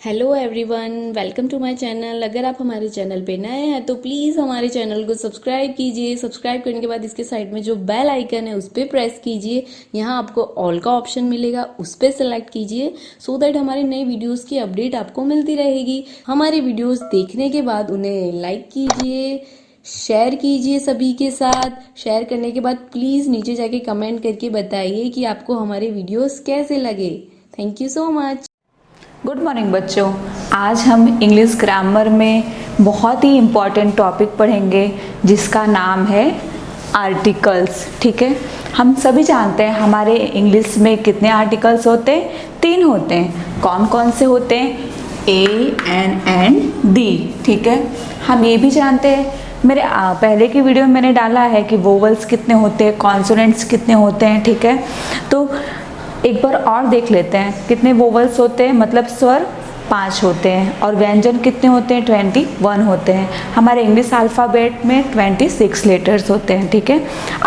Hello everyone, welcome to my channel. अगर आप हमारे चैनल पे नए हैं तो प्लीज़ हमारे चैनल को सब्सक्राइब कीजिए। सब्सक्राइब करने के बाद इसके साइड में जो बेल आइकन है उस पर प्रेस कीजिए। यहाँ आपको ऑल का ऑप्शन मिलेगा, उस पर सेलेक्ट कीजिए सो दैट हमारे नए वीडियोस की अपडेट आपको मिलती रहेगी। हमारे वीडियोस देखने के बाद उन्हें लाइक कीजिए, शेयर कीजिए सभी के साथ। शेयर करने के बाद प्लीज़ नीचे जाके कमेंट करके बताइए कि आपको हमारे वीडियोस कैसे लगे। Thank you so much. Good morning बच्चों। आज हम इंग्लिश ग्रामर में बहुत ही इम्पॉर्टेंट टॉपिक पढ़ेंगे जिसका नाम है आर्टिकल्स। ठीक है, हम सभी जानते हैं हमारे इंग्लिश में कितने आर्टिकल्स होते हैं? 3 होते हैं। कौन कौन से होते हैं? ए, एन एंड दी। ठीक है, हम ये भी जानते हैं, मेरे पहले की वीडियो में मैंने डाला है कि वोवल्स कितने होते हैं, कॉन्सोनेंट्स कितने होते हैं। ठीक है, तो एक बार और देख लेते हैं कितने वोवल्स होते हैं, मतलब स्वर 5 होते हैं और व्यंजन कितने होते हैं? 21 होते हैं। हमारे इंग्लिश अल्फ़ाबेट में 26 लेटर्स होते हैं। ठीक है,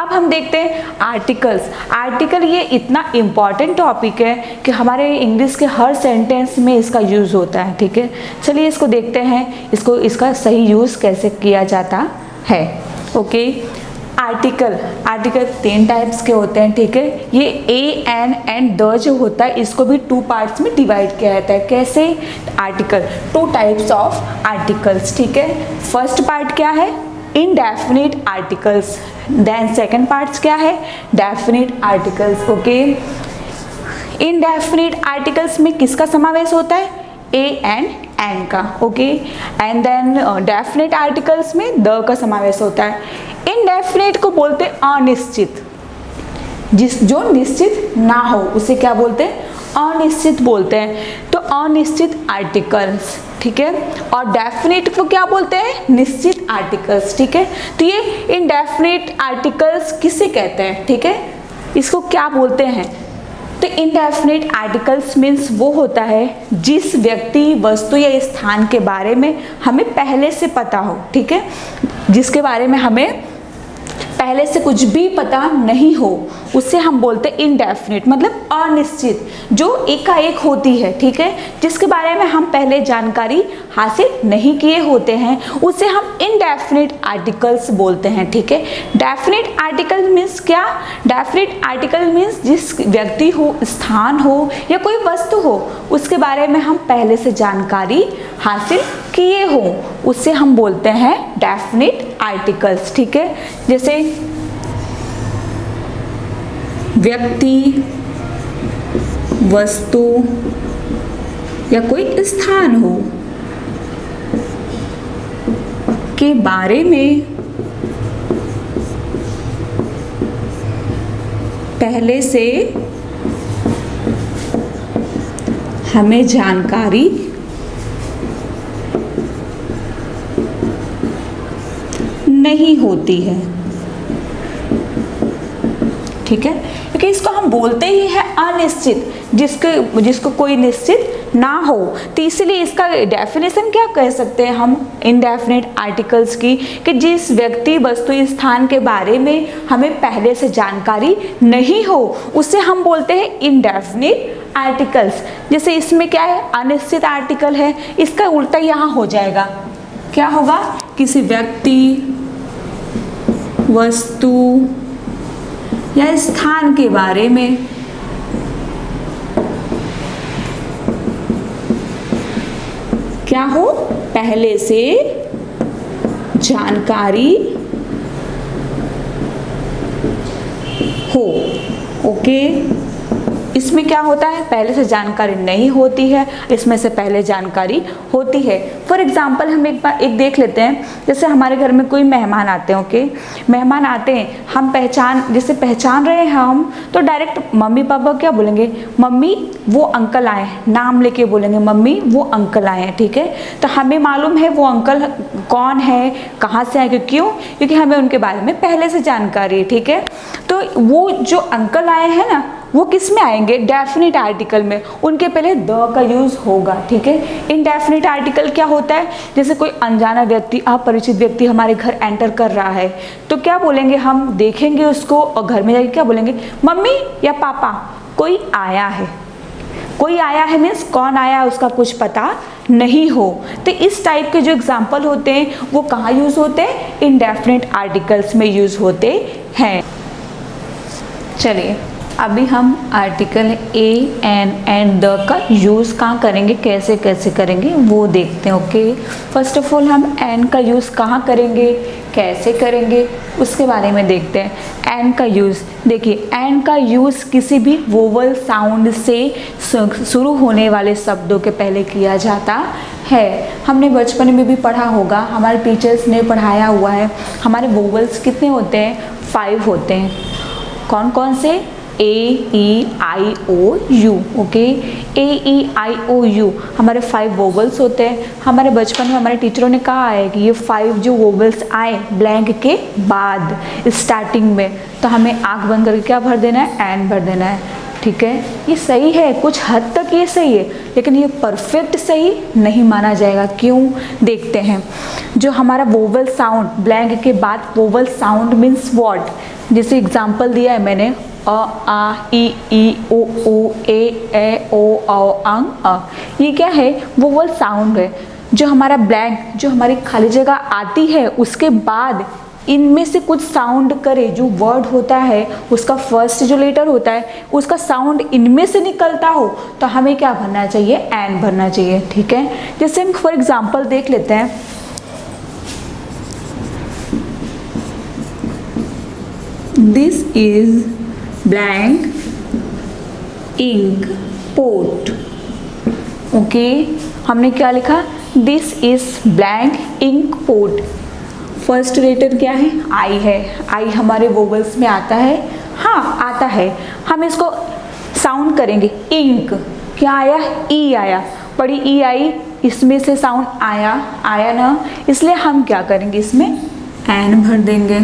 अब हम देखते हैं आर्टिकल्स। आर्टिकल ये इतना इम्पॉर्टेंट टॉपिक है कि हमारे इंग्लिश के हर सेंटेंस में इसका यूज़ होता है। ठीक है, चलिए इसको देखते हैं, इसका सही यूज़ कैसे किया जाता है। ओके, आर्टिकल 3 टाइप्स के होते हैं। ठीक है, ये ए, एन एंड द जो होता है इसको भी 2 पार्ट्स में डिवाइड किया जाता है। कैसे? Article 2 types of articles. ठीक है, फर्स्ट पार्ट क्या है? Indefinite articles. Then second parts क्या है? Definite articles. Okay, indefinite articles में किसका समावेश होता है? ए एंड एन का। Okay, and then definite articles में द का समावेश होता है। इनडेफिनिट को बोलते हैं अनिश्चित, जो निश्चित ना हो उसे क्या बोलते हैं? अनिश्चित बोलते हैं। तो अनिश्चित आर्टिकल्स। ठीक है, और डेफिनिट को क्या बोलते हैं? निश्चित आर्टिकल्स। ठीक है, तो ये इनडेफिनिट आर्टिकल्स किसे कहते हैं? ठीक है, इसको क्या बोलते हैं? तो इनडेफिनिट आर्टिकल्स मीन्स वो होता है जिस व्यक्ति, वस्तु या स्थान के बारे में हमें पहले से पता हो। ठीक है, जिसके बारे में हमें पहले से कुछ भी पता नहीं हो उसे हम बोलते हैं इनडेफिनिट, मतलब अनिश्चित, जो एकाएक होती है। ठीक है, जिसके बारे में हम पहले जानकारी हासिल नहीं किए होते हैं उसे हम इनडेफिनिट आर्टिकल्स बोलते हैं। ठीक है, डेफिनिट आर्टिकल मीन्स क्या? डेफिनिट आर्टिकल मीन्स जिस व्यक्ति हो, स्थान हो या कोई वस्तु हो उसके बारे में हम पहले से जानकारी हासिल किए हो उसे हम बोलते हैं डेफिनिट आर्टिकल्स। ठीक है, जैसे व्यक्ति, वस्तु या कोई स्थान हो के बारे में पहले से हमें जानकारी नहीं होती है। ठीक है, क्योंकि इसको हम बोलते ही है अनिश्चित, जिसको कोई निश्चित ना हो। तो इसलिए इसका डेफिनेशन क्या कह सकते हैं हम इनडेफिनिट आर्टिकल्स की, कि जिस व्यक्ति, वस्तु, स्थान के बारे में हमें पहले से जानकारी नहीं हो उसे हम बोलते हैं इनडेफिनिट आर्टिकल्स। जैसे इसमें क्या है? अनिश्चित आर्टिकल है, इसका उल्टा यहाँ हो जाएगा। क्या होगा? किसी व्यक्ति, वस्तु या स्थान के बारे में क्या हो? पहले से जानकारी हो। ओके, इसमें क्या होता है? पहले से जानकारी नहीं होती है, इसमें से पहले जानकारी होती है। फॉर एग्जाम्पल हम एक देख लेते हैं, जैसे हमारे घर में कोई मेहमान आते हैं। ओके, मेहमान आते हैं, हम जैसे पहचान रहे हैं हम, तो डायरेक्ट मम्मी पापा क्या बोलेंगे? मम्मी वो अंकल आए हैं, नाम लेके बोलेंगे मम्मी वो अंकल आए हैं। ठीक है, तो हमें मालूम है वो अंकल कौन है, कहाँ से आए, क्यों? क्योंकि हमें उनके बारे में पहले से जानकारी है। ठीक है, तो वो जो अंकल आए हैं ना, वो किस में आएंगे? डेफिनिट आर्टिकल में। उनके पहले द का यूज होगा। ठीक है, इनडेफिनिट आर्टिकल क्या होता है? जैसे कोई अनजाना व्यक्ति, अपरिचित व्यक्ति हमारे घर एंटर कर रहा है, तो क्या बोलेंगे? हम देखेंगे उसको और घर में जाके क्या बोलेंगे? मम्मी या पापा कोई आया है। कोई आया है मीन्स कौन आया है उसका कुछ पता नहीं हो। तो इस टाइप के जो एग्जाम्पल होते हैं वो कहाँ यूज़ होते हैं, इंडेफिनिट आर्टिकल्स में यूज़ होते हैं। चलिए अभी हम article a an and the का यूज़ कहाँ करेंगे, कैसे कैसे करेंगे वो देखते हैं। ओके, फर्स्ट ऑफ ऑल हम एन का यूज़ कहाँ करेंगे, कैसे करेंगे उसके बारे में देखते हैं। एन का यूज़ देखिए, एन का यूज़ किसी भी वोवल साउंड से शुरू होने वाले शब्दों के पहले किया जाता है। हमने बचपन में भी पढ़ा होगा, हमारे टीचर्स ने पढ़ाया हुआ है। हमारे वोवल्स कितने होते हैं, 5 होते हैं। कौन कौन से, A E I O U. Okay, A E I O U हमारे 5 वोवल्स होते हैं। हमारे बचपन में हमारे टीचरों ने कहा है कि ये 5 जो वोवल्स आए ब्लैंक के बाद स्टार्टिंग में, तो हमें आँख बंद करके क्या भर देना है, एन भर देना है। ठीक है, ये सही है, कुछ हद तक ये सही है, लेकिन ये परफेक्ट सही नहीं माना जाएगा। क्यों, देखते हैं। जो हमारा वोवल साउंड ब्लैंक के बाद वोवल साउंड मीन्स व्हाट, जैसे एग्जांपल दिया है मैंने, अ आ ई ओ ए ओ अंग अ, ये क्या है, वोवल साउंड है। जो हमारा ब्लैंक, जो हमारी खाली जगह आती है, उसके बाद इनमें से कुछ साउंड करे, जो वर्ड होता है उसका फर्स्ट जो लेटर होता है उसका साउंड इनमें से निकलता हो, तो हमें क्या भरना चाहिए, एन भरना चाहिए। ठीक है, जैसे हम फॉर एग्जांपल देख लेते हैं, this is blank ink pot. Okay, हमने क्या लिखा, this is blank ink pot. First letter क्या है, आई है। आई हमारे वोवल्स में आता है, हाँ आता है। हम इसको साउंड करेंगे, इंक क्या आया, ई आया, बड़ी ई आई, इसमें से साउंड आया ना, इसलिए हम क्या करेंगे, इसमें एन भर देंगे।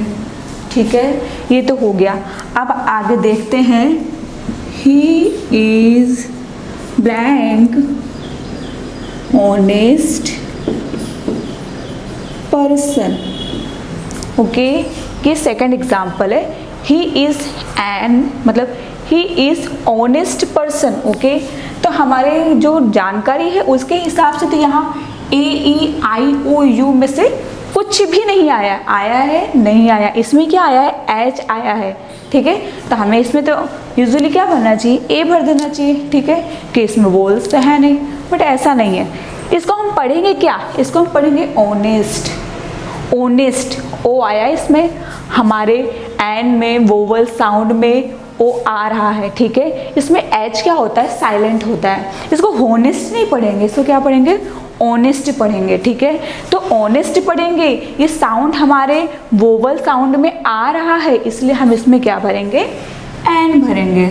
ठीक है, ये तो हो गया। अब आगे देखते हैं, he is blank honest person. Okay, ये सेकंड एग्जाम्पल है, ही इज एन मतलब he is honest person. Okay, तो हमारे जो जानकारी है उसके हिसाब से तो यहाँ ए ई आई ओ यू में से कुछ भी नहीं आया, आया है नहीं आया, इसमें क्या आया है, एच आया है। ठीक है, तो हमें इसमें तो यूजुअली क्या भरना चाहिए, ए भर देना चाहिए। ठीक है, कि इसमें वोल्स तो है नहीं, बट ऐसा नहीं है। इसको हम पढ़ेंगे क्या, इसको हम पढ़ेंगे ऑनेस्ट। ऑनेस्ट ओ आया इसमें, हमारे एन में वोवल साउंड में ओ आ रहा है। ठीक है, इसमें एच क्या होता है, साइलेंट होता है। इसको होनेस्ट नहीं पढ़ेंगे, इसको क्या पढ़ेंगे, ऑनेस्ट पढ़ेंगे। ठीक है, तो ऑनेस्ट पढ़ेंगे, ये साउंड हमारे वोवल साउंड में आ रहा है, इसलिए हम इसमें क्या भरेंगे, एन भरेंगे।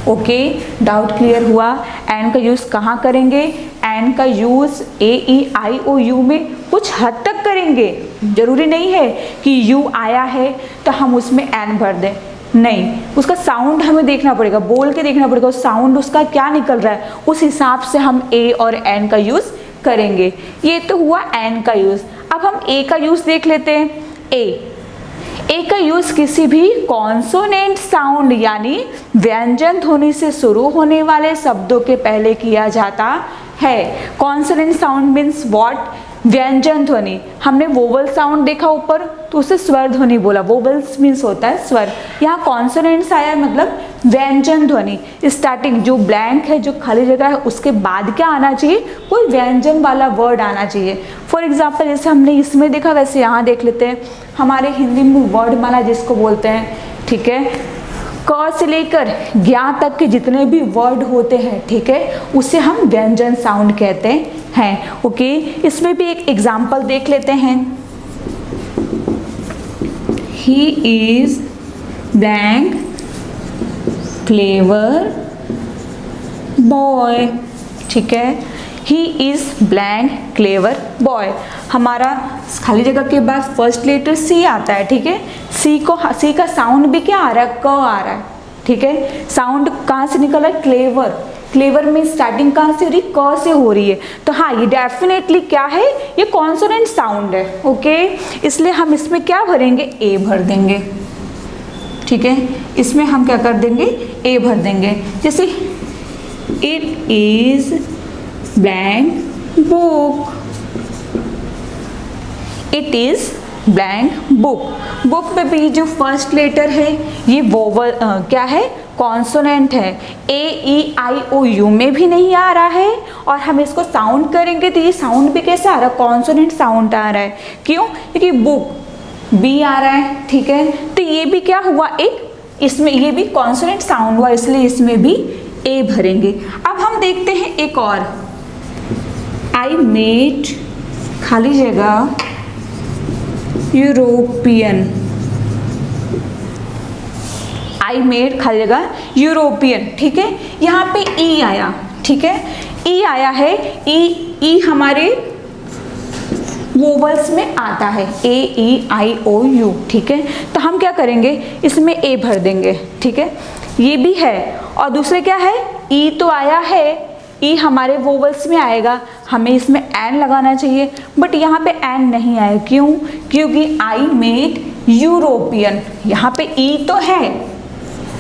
ओके, डाउट क्लियर हुआ। एन का यूज़ कहाँ करेंगे, एन का use A E I O you में कुछ हद तक करेंगे। जरूरी नहीं है कि यू आया है तो हम उसमें एन भर दें, नहीं, उसका साउंड हमें देखना पड़ेगा, बोल के देखना पड़ेगा, उस साउंड उसका क्या निकल रहा है, उस हिसाब से हम ए और एन का यूज़ करेंगे। ये तो हुआ एन का यूज़। अब हम ए का यूज़ देख लेते हैं। ए का यूज़ किसी भी कॉन्सोनेंट साउंड यानी व्यंजन ध्वनि से शुरू होने वाले शब्दों के पहले किया जाता है। कॉन्सोनेंट साउंड मीन्स व्हाट, व्यंजन ध्वनि। हमने वोवल साउंड देखा ऊपर तो उसे स्वर ध्वनि बोला, वोवल्स मीन्स होता है स्वर, यहाँ कॉन्सोनेंट्स आया मतलब व्यंजन ध्वनि। स्टार्टिंग जो ब्लैंक है, जो खाली जगह है, उसके बाद क्या आना चाहिए, कोई व्यंजन वाला वर्ड आना चाहिए। फॉर एग्जाम्पल जैसे हमने इसमें देखा वैसे यहाँ देख लेते हैं। हमारे हिंदी में वर्डमाला जिसको बोलते हैं, ठीक है, क से लेकर ज्ञा तक के जितने भी वर्ड होते हैं, ठीक है, उसे हम व्यंजन साउंड कहते हैं। ओके, इसमें भी एक एग्जाम्पल देख लेते हैं। He is blank clever boy. ठीक है, he is blank clever boy. हमारा खाली जगह के बाद फर्स्ट लेटर सी आता है। ठीक है, सी का साउंड भी क्या आ रहा है, क आ रहा है। ठीक है, साउंड कहाँ से निकल रहा है, क्लेवर। क्लेवर में स्टार्टिंग कहाँ से हो रही है, क से हो रही है। तो हाँ, ये डेफिनेटली क्या है, ये कॉन्सोनेंट साउंड है। ओके, इसलिए हम इसमें क्या भरेंगे, ए भर देंगे। ठीक है, इसमें हम क्या कर देंगे, ए भर देंगे। जैसे it is blank book. It is blank book. Book में भी जो फर्स्ट लेटर है ये वोवल क्या है, कॉन्सोनेंट है। ए ई आई ओ यू में भी नहीं आ रहा है, और हम इसको साउंड करेंगे तो ये साउंड भी कैसे आ रहा है, कॉन्सोनेंट साउंड आ रहा है। क्यों? क्योंकि बुक बी आ रहा है, ठीक है। तो ये भी क्या हुआ, एक इसमें ये भी कॉन्सोनेंट साउंड हुआ, इसलिए इसमें भी ए भरेंगे। अब हम देखते हैं एक और, आई मेड खाली जगह यूरोपियन। आई मेड खाली जगह यूरोपियन, ठीक है। यहाँ पे ई आया, ठीक है, ई आया है। ई हमारे वोवल्स में आता है, ए ई आई ओ यू, ठीक है। तो हम क्या करेंगे, इसमें ए भर देंगे, ठीक है। ये भी है, और दूसरे क्या है, ई तो आया है, ई हमारे वोवल्स में आएगा, हमें इसमें एन लगाना चाहिए, बट यहाँ पे एन नहीं आया। क्यों? क्योंकि आई मेड यूरोपियन, यहाँ पे ई तो है,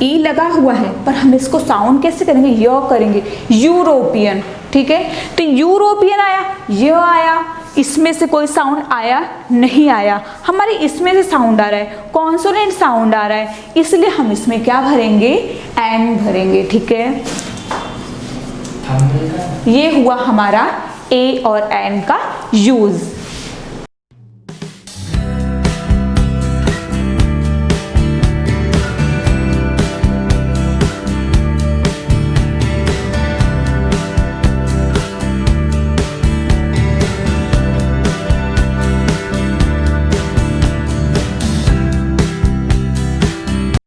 ई लगा हुआ है, पर हम इसको साउंड कैसे करेंगे, य करेंगे, यूरोपियन, ठीक है। तो यूरोपियन आया, य आया, इसमें से कोई साउंड आया नहीं आया, हमारे इसमें से साउंड आ रहा है, कॉन्सोनेंट साउंड आ रहा है, इसलिए हम इसमें क्या भरेंगे, एन भरेंगे, ठीक है। ये हुआ हमारा ए और एन का यूज।